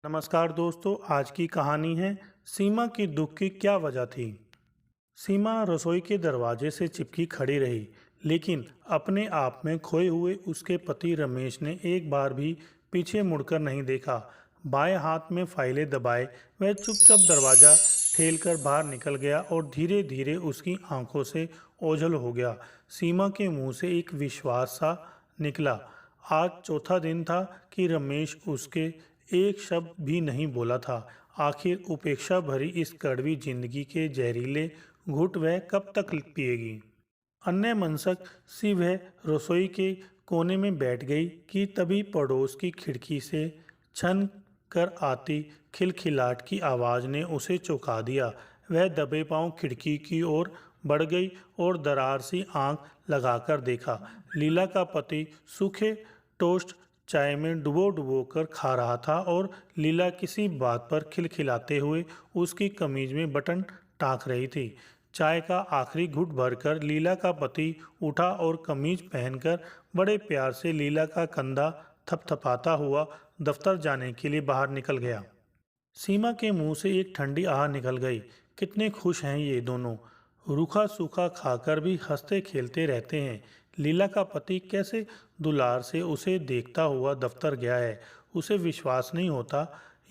नमस्कार दोस्तों, आज की कहानी है सीमा की दुख की क्या वजह थी। सीमा रसोई के दरवाजे से चिपकी खड़ी रही, लेकिन अपने आप में खोए हुए उसके पति रमेश ने एक बार भी पीछे मुड़कर नहीं देखा। बाएं हाथ में फाइलें दबाए वह चुपचाप दरवाजा ठेलकर बाहर निकल गया और धीरे धीरे उसकी आंखों से ओझल हो गया। सीमा के मुंह से एक विश्वास सा निकला। आज चौथा दिन था कि रमेश उसके एक शब्द भी नहीं बोला था। आखिर उपेक्षा भरी इस कड़वी जिंदगी के जहरीले घूंट वह कब तक पिएगी। अन्य मनसक सी वह रसोई के कोने में बैठ गई कि तभी पड़ोस की खिड़की से छन कर आती खिलखिलाहट की आवाज़ ने उसे चौंका दिया। वह दबे पांव खिड़की की ओर बढ़ गई और दरार सी आंख लगाकर देखा। लीला का पति सूखे टोस्ट चाय में डुबो डुबो कर खा रहा था और लीला किसी बात पर खिलखिलाते हुए उसकी कमीज में बटन टाँक रही थी। चाय का आखिरी घुट भरकर लीला का पति उठा और कमीज पहनकर बड़े प्यार से लीला का कंधा थपथपाता हुआ दफ्तर जाने के लिए बाहर निकल गया। सीमा के मुंह से एक ठंडी आह निकल गई। कितने खुश हैं ये दोनों, रूखा सूखा खाकर भी हंसते खेलते रहते हैं। लीला का पति कैसे दुलार से उसे देखता हुआ दफ्तर गया है। उसे विश्वास नहीं होता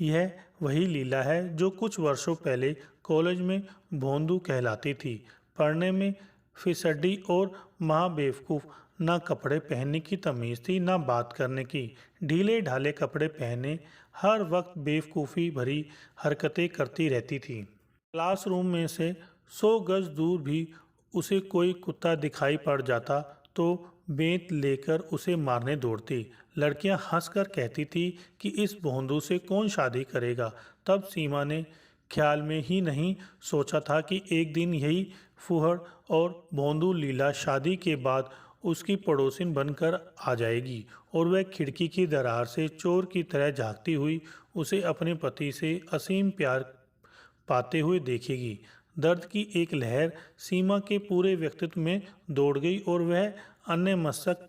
यह वही लीला है जो कुछ वर्षों पहले कॉलेज में भोंदू कहलाती थी। पढ़ने में फिसड्डी और बेवकूफ़। ना कपड़े पहनने की तमीज़ थी, ना बात करने की। ढीले ढाले कपड़े पहने हर वक्त बेवकूफ़ी भरी हरकतें करती रहती थी। क्लासरूम में से 100 गज दूर भी उसे कोई कुत्ता दिखाई पड़ जाता तो बेंत लेकर उसे मारने दौड़ती। लड़कियां हंसकर कहती थी कि इस भोंदू से कौन शादी करेगा। तब सीमा ने ख्याल में ही नहीं सोचा था कि एक दिन यही फूहड़ और भोंदू लीला शादी के बाद उसकी पड़ोसिन बनकर आ जाएगी और वह खिड़की की दरार से चोर की तरह झांकती हुई उसे अपने पति से असीम प्यार पाते हुए देखेगी। दर्द की एक लहर सीमा के पूरे व्यक्तित्व में दौड़ गई और वह अन्य मस्तक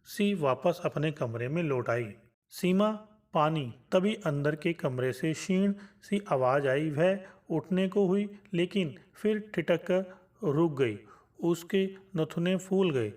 सी वापस अपने कमरे में लौट आई। सीमा पानी। तभी अंदर के कमरे से क्षीण सी आवाज़ आई। वह उठने को हुई, लेकिन फिर ठिठक कर रुक गई। उसके नथुने फूल गए।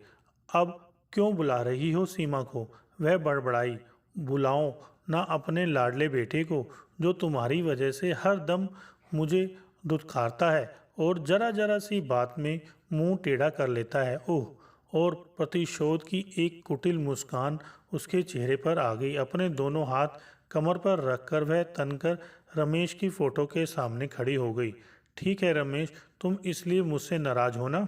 अब क्यों बुला रही हो सीमा को? वह बड़बड़ाई। बुलाओ ना अपने लाडले बेटे को, जो तुम्हारी वजह से हर दम मुझे दुत्कारता है और जरा जरा सी बात में मुंह टेढ़ा कर लेता है। ओह! और प्रतिशोध की एक कुटिल मुस्कान उसके चेहरे पर आ गई। अपने दोनों हाथ कमर पर रखकर वह तनकर रमेश की फ़ोटो के सामने खड़ी हो गई। ठीक है रमेश, तुम इसलिए मुझसे नाराज़ हो ना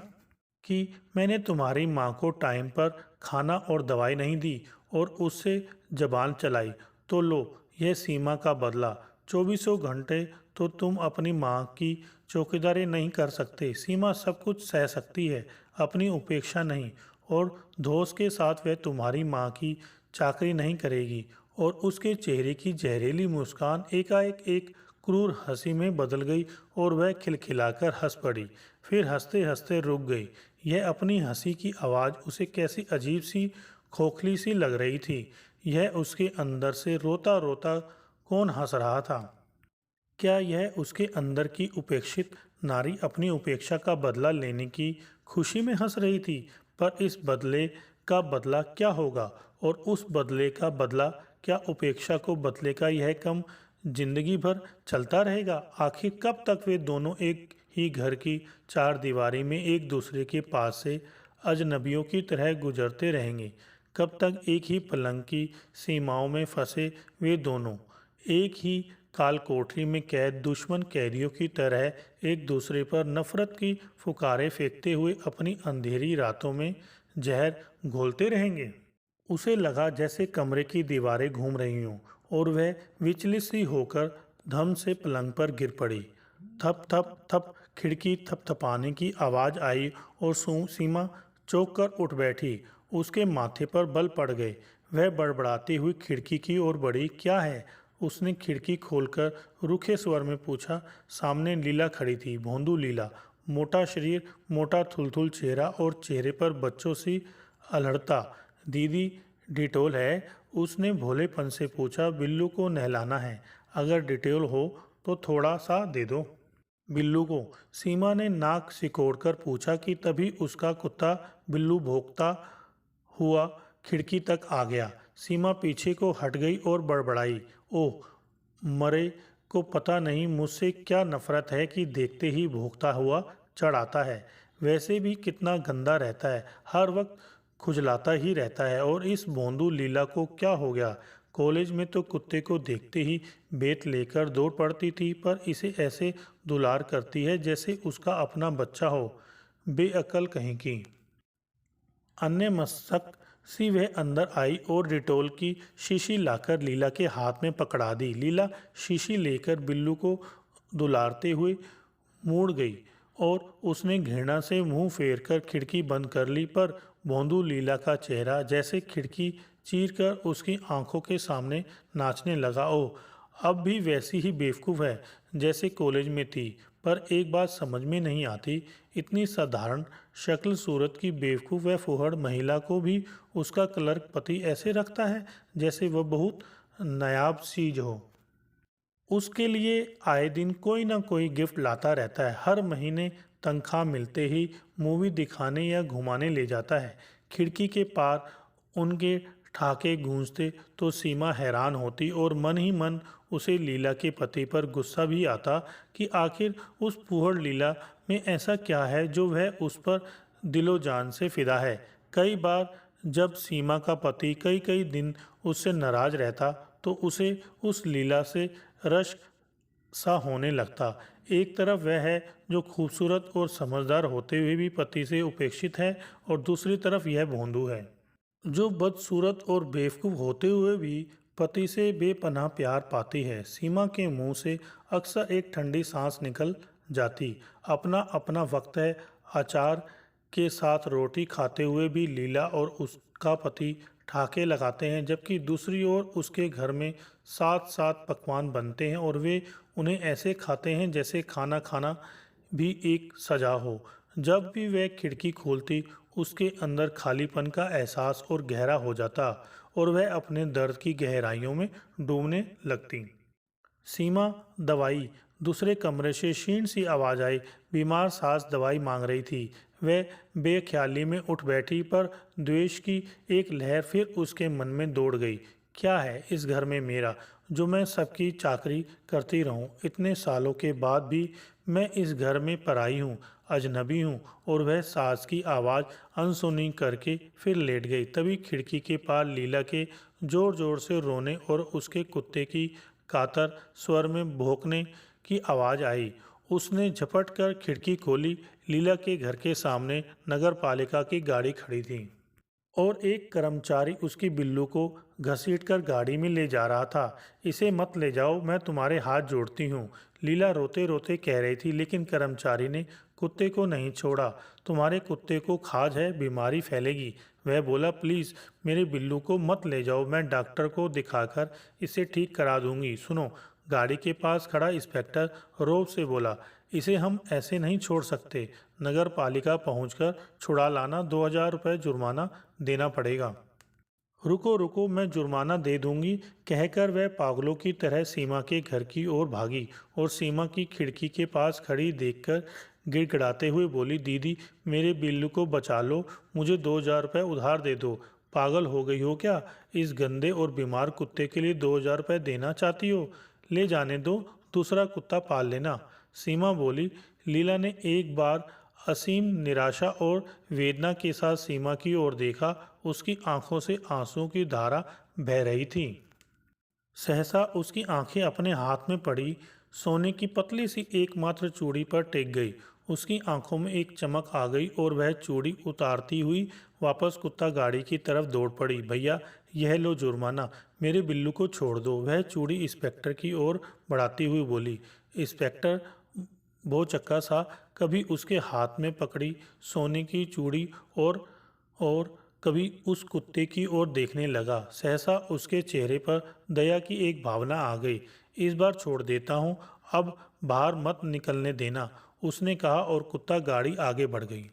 कि मैंने तुम्हारी माँ को टाइम पर खाना और दवाई नहीं दी और उससे ज़बान चलाई। तो लो, यह सीमा का बदला। चौबीसों घंटे तो तुम अपनी माँ की चौकीदारी नहीं कर सकते। सीमा सब कुछ सह सकती है, अपनी उपेक्षा नहीं। और धोस के साथ वह तुम्हारी माँ की चाकरी नहीं करेगी। और उसके चेहरे की जहरीली मुस्कान एकाएक एक क्रूर हंसी में बदल गई और वह खिलखिलाकर हंस पड़ी। फिर हंसते हंसते रुक गई। यह अपनी हंसी की आवाज़ उसे कैसी अजीब सी खोखली सी लग रही थी। यह उसके अंदर से रोता रोता कौन हंस रहा था? क्या यह उसके अंदर की उपेक्षित नारी अपनी उपेक्षा का बदला लेने की खुशी में हंस रही थी? पर इस बदले का बदला क्या होगा? और उस बदले का बदला क्या उपेक्षा को बदलेगा? यह कम जिंदगी भर चलता रहेगा? आखिर कब तक वे दोनों एक ही घर की चार दीवारी में एक दूसरे के पास से अजनबियों की तरह गुजरते रहेंगे? कब तक एक ही पलंग की सीमाओं में फंसे वे दोनों, एक ही काल कोठरी में कैद दुश्मन कैदियों की तरह एक दूसरे पर नफरत की फुकारें फेंकते हुए अपनी अंधेरी रातों में जहर घोलते रहेंगे? उसे लगा जैसे कमरे की दीवारें घूम रही हों और वह विचलित सी होकर धम से पलंग पर गिर पड़ी। थप थप थप खिड़की थपथपाने की आवाज़ आई और सीमा चौंक कर उठ बैठी। उसके माथे पर बल पड़ गए। वह बड़बड़ाती हुई खिड़की की ओर बढ़ी। क्या है? उसने खिड़की खोलकर रूखे स्वर में पूछा। सामने लीला खड़ी थी, भोंदू लीला। मोटा शरीर, मोटा थुलथुल चेहरा और चेहरे पर बच्चों सी अल्हड़ता। दीदी डिटोल है? उसने भोलेपन से पूछा। बिल्लू को नहलाना है। अगर डिटेल हो तो थोड़ा सा दे दो। बिल्लू को सीमा ने नाक सिकोड़कर पूछा कि तभी उसका कुत्ता बिल्लू भौंकता हुआ खिड़की तक आ गया। सीमा पीछे को हट गई और बड़बड़ाई, ओह, मरे को पता नहीं मुझसे क्या नफरत है कि देखते ही भौंकता हुआ चढ़ आता है। वैसे भी कितना गंदा रहता है, हर वक्त खुजलाता ही रहता है। और इस भोंदू लीला को क्या हो गया? कॉलेज में तो कुत्ते को देखते ही बेत लेकर दौड़ पड़ती थी, पर इसे ऐसे दुलार करती है जैसे उसका अपना बच्चा हो। बेअकल कहीं की। अन्य मस्तक सी वह अंदर आई और डिटोल की शीशी लाकर लीला के हाथ में पकड़ा दी। लीला शीशी लेकर बिल्लू को दुलारते हुए मुड़ गई और उसने घृणा से मुंह फेरकर खिड़की बंद कर ली। पर भोंदू लीला का चेहरा जैसे खिड़की चीरकर उसकी आंखों के सामने नाचने लगा। ओह, अब भी वैसी ही बेवकूफ़ है जैसे कॉलेज में थी। पर एक बात समझ में नहीं आती, इतनी साधारण शक्ल सूरत की बेवकूफ़ व फुहड़ महिला को भी उसका क्लर्क पति ऐसे रखता है जैसे वह बहुत नायाब चीज हो। उसके लिए आए दिन कोई ना कोई गिफ्ट लाता रहता है। हर महीने तनख्वाह मिलते ही मूवी दिखाने या घुमाने ले जाता है। खिड़की के पार उनके ठाके गूंजते तो सीमा हैरान होती और मन ही मन उसे लीला के पति पर गुस्सा भी आता कि आखिर उस फूहड़ लीला में ऐसा क्या है जो वह उस पर दिलो जान से फिदा है। कई बार जब सीमा का पति कई कई दिन उससे नाराज रहता तो उसे उस लीला से रश्क सा होने लगता। एक तरफ वह है जो खूबसूरत और समझदार होते हुए भी पति से उपेक्षित है, और दूसरी तरफ यह भोंदू है जो बदसूरत और बेवकूफ़ होते हुए भी पति से बेपनाह प्यार पाती है। सीमा के मुंह से अक्सर एक ठंडी सांस निकल जाती। अपना अपना वक्त है। अचार के साथ रोटी खाते हुए भी लीला और उसका पति ठाके लगाते हैं, जबकि दूसरी ओर उसके घर में सात सात पकवान बनते हैं और वे उन्हें ऐसे खाते हैं जैसे खाना खाना भी एक सजा हो। जब भी वह खिड़की खोलती उसके अंदर खालीपन का एहसास और गहरा हो जाता और वह अपने दर्द की गहराइयों में डूबने लगती। सीमा, दवाई। दूसरे कमरे से क्षीण सी आवाज़ आई। बीमार सास दवाई मांग रही थी। वह बेख्याली में उठ बैठी, पर द्वेष की एक लहर फिर उसके मन में दौड़ गई। क्या है इस घर में मेरा, जो मैं सबकी चाकरी करती रहूं? इतने सालों के बाद भी मैं इस घर में पराई हूँ, अजनबी हूँ। और वह सास की आवाज़ अनसुनी करके फिर लेट गई। तभी खिड़की के पार लीला के जोर जोर से रोने और उसके कुत्ते की कातर स्वर में भौंकने की आवाज़ आई। उसने झपट कर खिड़की खोली। लीला के घर के सामने नगर पालिका की गाड़ी खड़ी थी और एक कर्मचारी उसकी बिल्लू को घसीटकर गाड़ी में ले जा रहा था। इसे मत ले जाओ, मैं तुम्हारे हाथ जोड़ती हूँ, लीला रोते रोते कह रही थी। लेकिन कर्मचारी ने कुत्ते को नहीं छोड़ा। तुम्हारे कुत्ते को खाज है, बीमारी फैलेगी। वह बोला, प्लीज़ मेरे बिल्लू को मत ले जाओ, मैं डॉक्टर को दिखाकर इसे ठीक करा दूंगी। सुनो, गाड़ी के पास खड़ा इंस्पेक्टर रौब से बोला, इसे हम ऐसे नहीं छोड़ सकते। नगर पालिका पहुंचकर छुड़ा लाना, 2000 रुपये जुर्माना देना पड़ेगा। रुको रुको, मैं जुर्माना दे दूंगी, कहकर वह पागलों की तरह सीमा के घर की ओर भागी और सीमा की खिड़की के पास खड़ी देखकर गिड़गिड़ाते हुए बोली, दीदी मेरे बिल्लू को बचा लो, मुझे 2000 रुपये उधार दे दो। पागल हो गई हो क्या? इस गंदे और बीमार कुत्ते के लिए 2000 रुपये देना चाहती हो? ले जाने दो, दूसरा कुत्ता पाल लेना। सीमा बोली। लीला ने एक बार असीम निराशा और वेदना के साथ सीमा की ओर देखा। उसकी आंखों से आंसुओं की धारा बह रही थी। सहसा उसकी आंखें अपने हाथ में पड़ी सोने की पतली सी एकमात्र चूड़ी पर टेक गई। उसकी आंखों में एक चमक आ गई और वह चूड़ी उतारती हुई वापस कुत्ता गाड़ी की तरफ दौड़ पड़ी। भैया, यह लो जुर्माना, मेरे बिल्लू को छोड़ दो, वह चूड़ी इंस्पेक्टर की ओर बढ़ाती हुई बोली। इंस्पेक्टर भौचक्का सा कभी उसके हाथ में पकड़ी सोने की चूड़ी और कभी उस कुत्ते की ओर देखने लगा। सहसा उसके चेहरे पर दया की एक भावना आ गई। इस बार छोड़ देता हूँ, अब बाहर मत निकलने देना, उसने कहा और कुत्ता गाड़ी आगे बढ़ गई।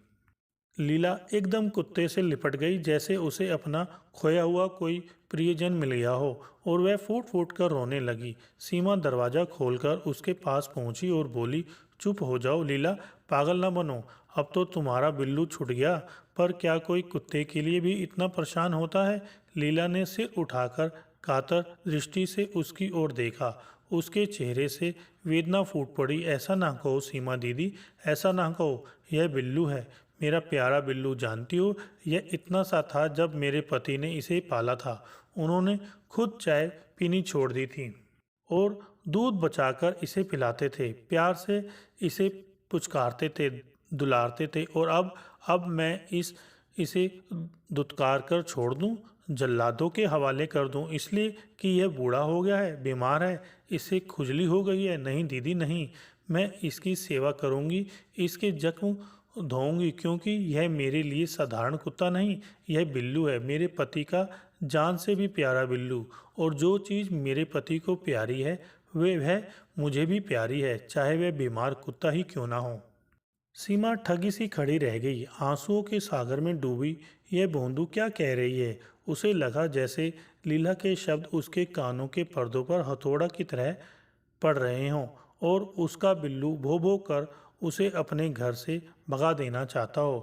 लीला एकदम कुत्ते से लिपट गई, जैसे उसे अपना खोया हुआ कोई प्रियजन मिल गया हो, और वह फूट फूट कर रोने लगी। सीमा दरवाज़ा खोलकर उसके पास पहुंची और बोली, चुप हो जाओ लीला, पागल न बनो। अब तो तुम्हारा बिल्लू छूट गया, पर क्या कोई कुत्ते के लिए भी इतना परेशान होता है? लीला ने सिर उठाकर कातर दृष्टि से उसकी ओर देखा। उसके चेहरे से वेदना फूट पड़ी। ऐसा ना कहो सीमा दीदी, ऐसा ना कहो, यह बिल्लू है, मेरा प्यारा बिल्लू। जानती हो, यह इतना सा था जब मेरे पति ने इसे पाला था। उन्होंने खुद चाय पीनी छोड़ दी थी और दूध बचाकर इसे पिलाते थे, प्यार से इसे पुचकारते थे, दुलारते थे, और अब मैं इसे दुत्कार कर छोड़ दूं, जल्लादों के हवाले कर दूं, इसलिए कि यह बूढ़ा हो गया है, बीमार है, इसे खुजली हो गई है? नहीं दीदी नहीं, मैं इसकी सेवा करूंगी, इसके जख्म धोऊंगी, क्योंकि यह मेरे लिए साधारण कुत्ता नहीं, यह बिल्लू है, मेरे पति का जान से भी प्यारा बिल्लू। और जो चीज़ मेरे पति को प्यारी है वह मुझे भी प्यारी है, चाहे वह बीमार कुत्ता ही क्यों ना हो। सीमा ठगी सी खड़ी रह गई, आंसुओं के सागर में डूबी। यह भोंदू क्या कह रही है? उसे लगा जैसे लीला के शब्द उसके कानों के पर्दों पर हथौड़ा की तरह पड़ रहे हों, और उसका बिल्लू भो भो कर उसे अपने घर से भगा देना चाहता हो।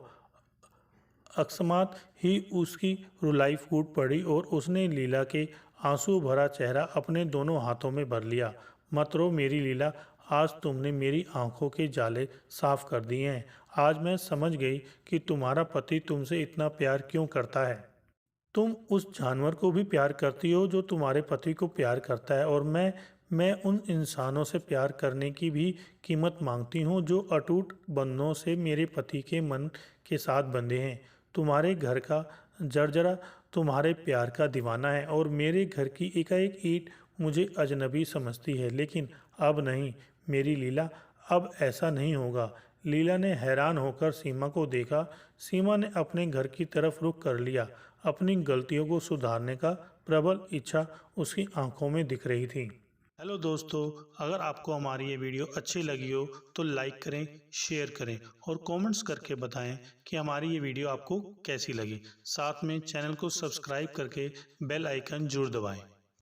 अकस्मात ही उसकी रुलाई फूट पड़ी और उसने लीला के आंसू भरा चेहरा अपने दोनों हाथों में भर लिया। मत रो मेरी लीला, आज तुमने मेरी आंखों के जाले साफ कर दिए हैं। आज मैं समझ गई कि तुम्हारा पति तुमसे इतना प्यार क्यों करता है। तुम उस जानवर को भी प्यार करती हो जो तुम्हारे पति को प्यार करता है, और मैं उन इंसानों से प्यार करने की भी कीमत मांगती हूँ जो अटूट बंधनों से मेरे पति के मन के साथ बंधे हैं। तुम्हारे घर का जर्जरा तुम्हारे प्यार का दीवाना है, और मेरे घर की एकाएक ईंट मुझे अजनबी समझती है, लेकिन अब नहीं मेरी लीला, अब ऐसा नहीं होगा। लीला ने हैरान होकर सीमा को देखा। सीमा ने अपने घर की तरफ रुख कर लिया। अपनी गलतियों को सुधारने का प्रबल इच्छा उसकी आंखों में दिख रही थी। हेलो दोस्तों, अगर आपको हमारी ये वीडियो अच्छी लगी हो तो लाइक करें, शेयर करें और कमेंट्स करके बताएं कि हमारी ये वीडियो आपको कैसी लगी। साथ में चैनल को सब्सक्राइब करके बेल आइकन जरूर दबाएं।